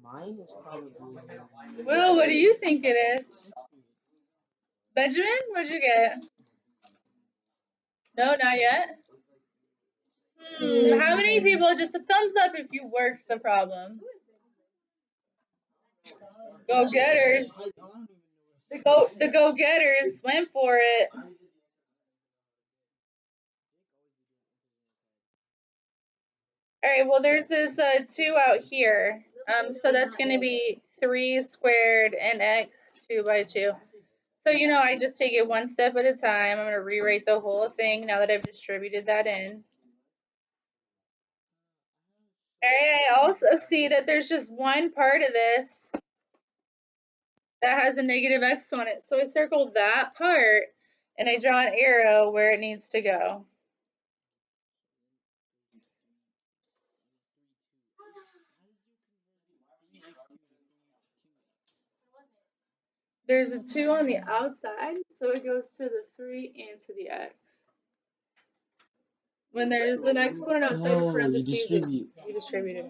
Mine is probably. Will, what do you think it is? Benjamin, what'd you get? No, not yet. How many people? Just a thumbs up if you worked the problem. Go getters. The go getters went for it. All right, well, there's this 2 out here. So that's going to be 3 squared and x 2 by 2. So, you know, I just take it one step at a time. I'm going to rewrite the whole thing now that I've distributed that in. All right, I also see that there's just one part of this that has a negative exponent. So I circled that part, and I draw an arrow where it needs to go. There's a 2 on the outside, so it goes to the 3 and to the x. When there's an exponent outside of parentheses, you distribute it.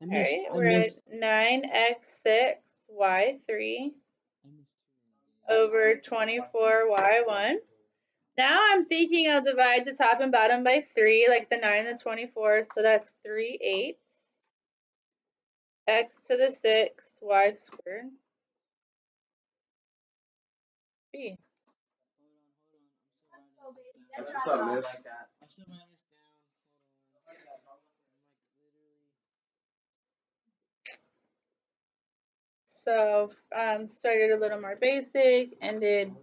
Alright, we're at 9x6, y3 over 24y1. Now I'm thinking I'll divide the top and bottom by 3, like the 9 and the 24, so that's 3/8. X to the 6, y squared. B. What's up, miss? So started a little more basic and did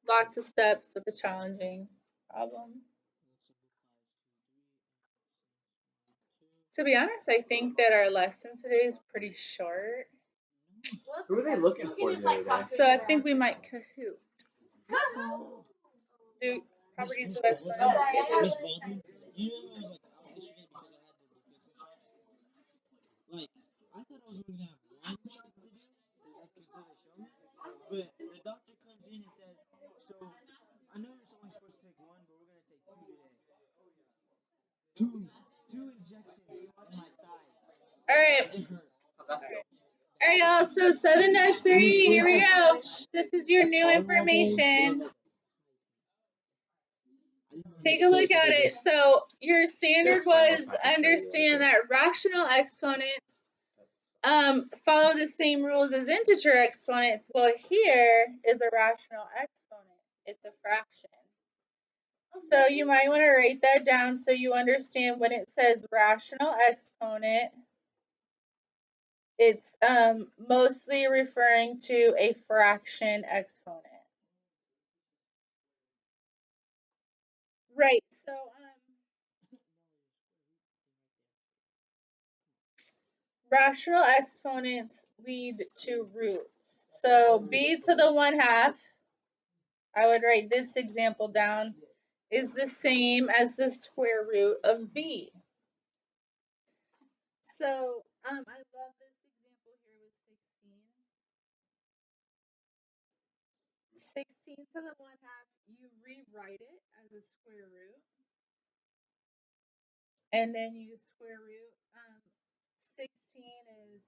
lots of steps with the challenging problem. To be honest, I think that our lesson today is pretty short. Who are they looking for today? So I think we might Kahoot. Do properties of exponents. Like, I thought I was only gonna have one check to do, like, consider show me, but the doctor comes in and says, so I know you're only supposed to take one, but we're gonna take 2 today. Two injections in my thighs. All right. All right, y'all. So 7-3. Here we go. This is your new information. Take a look at it. So your standard was understand that rational exponents follow the same rules as integer exponents. Well, here is a rational exponent. It's a fraction. So you might want to write that down so you understand when it says rational exponent, it's mostly referring to a fraction exponent. Right, so rational exponents lead to roots. So b to the 1/2, I would write this example down, is the same as the square root of b. So I love this example here with 16. 16 to the 1/2, you rewrite it as a square root. And then you square root. 16 is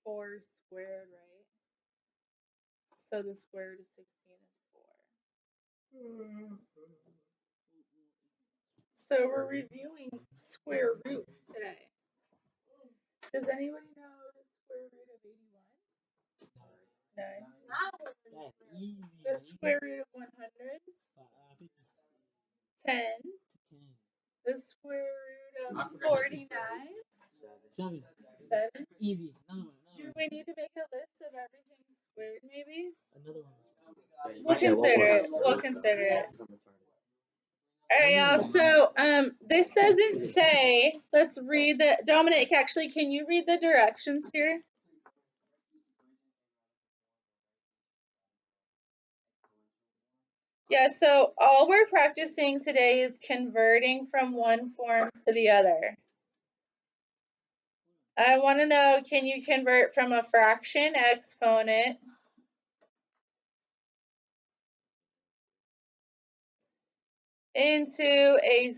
4 squared, right? So the square root of 16 is 4. So we're reviewing square roots today. Does anybody know the square root of 81? 9. The square root of 100? 10. The square root of 49? 7. 7. Easy. Do we need to make a list of everything squared, maybe? Another one. We'll consider it. We'll consider it. All right, y'all. So this doesn't say. Let's read the. Dominic, actually, can you read the directions here? Yeah. So all we're practicing today is converting from one form to the other. I want to know, can you convert from a fraction exponent into a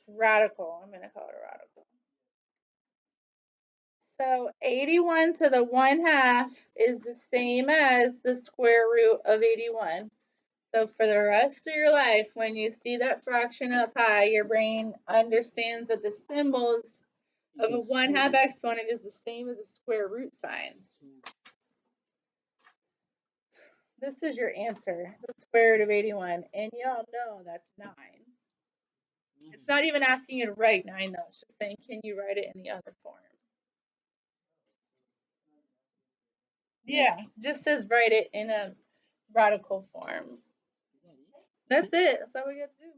radical. I'm going to call it a radical. So 81 to the 1/2 is the same as the square root of 81. So for the rest of your life, when you see that fraction up high, your brain understands that the symbols of a 1/2 exponent is the same as a square root sign. This is your answer, the square root of 81. And y'all know that's 9. It's not even asking you to write 9, though. It's just saying, can you write it in the other form? Yeah, just says write it in a radical form. That's it. That's all we got to do.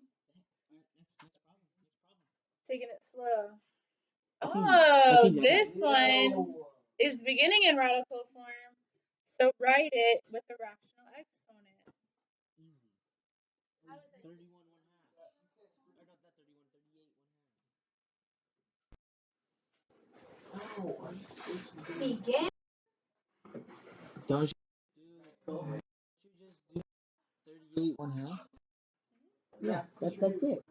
Taking it slow. Oh, this one is beginning in radical form. So write it with a rational exponent. 31 1/2. Or not that 31, 38 1/2. Begin. Don't you just do 38 1/2? Yeah, that's it.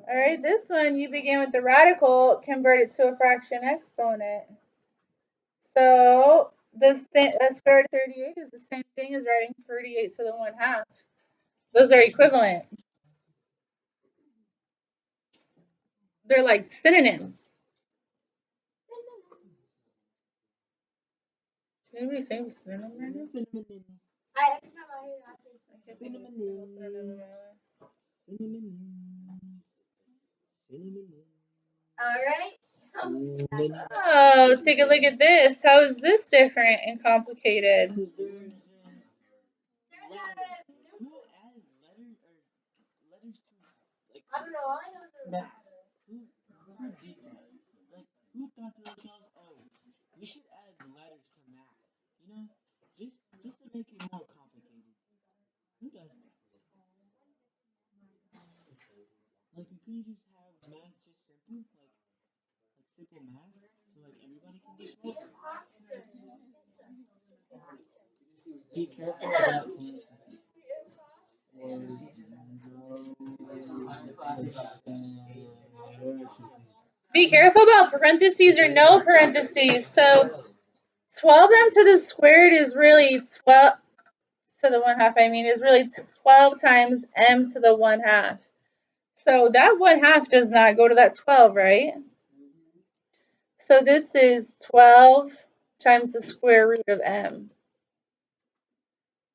All right, this one you begin with the radical, convert it to a fraction exponent. So this square root of 38 is the same thing as writing 38 to the 1/2. Those are equivalent. They're like synonyms. Can anybody think of synonym right now? Every time I hear that, I can't think of a single synonym in my life. alright. Oh, take a look at this. How is this different and complicated? Because there's who added letters to like I don't know, all I know is there's math? Who did that? Like who thought to themselves, oh, we should add letters to math? You know, just to make it more complicated. Who does that? Like we couldn't just have math just simple, like simple math, so like everybody can be smart. Be careful about Be careful about parentheses or no parentheses. So 12m to the squared is really 12 to the 1/2. I mean, is really 12 times m to the 1/2. So that 1/2 does not go to that 12, right? So this is 12 times the square root of m.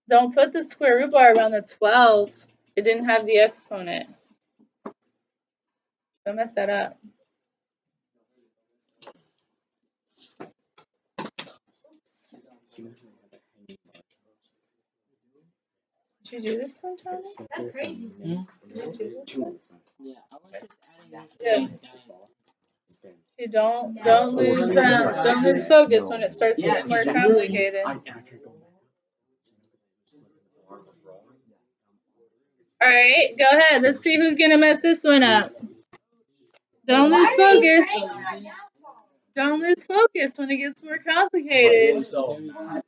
Don't put the square root bar around the 12. It didn't have the exponent. Don't mess that up. Did you do this one, Tom? That's crazy. Did you do this one? yeah, I was just adding this Yeah. down. You don't lose focus when it starts getting more complicated. All right, go ahead. Let's see who's gonna mess this one up. Don't lose focus. Don't lose focus when it gets more complicated. That's so hard.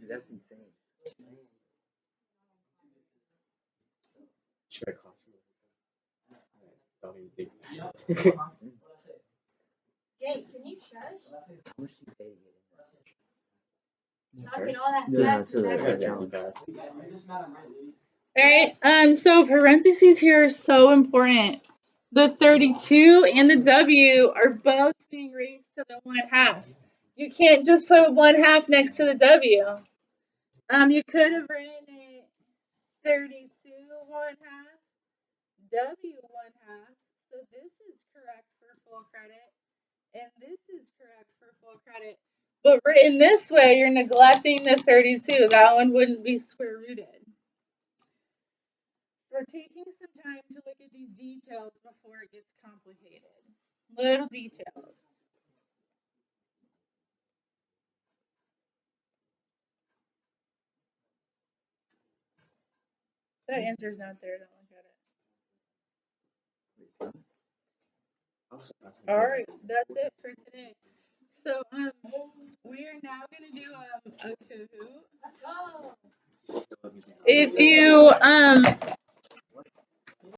That's insane. Should I cost you? Don't even think. Jake, can you shush? How much do you pay to get in? Talking all that Yeah, smack. All right. So parentheses here are so important. The 32 and the W are both being raised to the 1/2. You can't just put a 1/2 next to the W. You could have written it 32 1/2, W 1/2. So this is correct for full credit, and this is correct for full credit. But written this way, you're neglecting the 32. That one wouldn't be square rooted. We're taking some time to look at these details before it gets complicated. Little details. That answer's not there. Don't look at it. All right, that's it for today. So we are now gonna do a Kahoot. Let's go. If you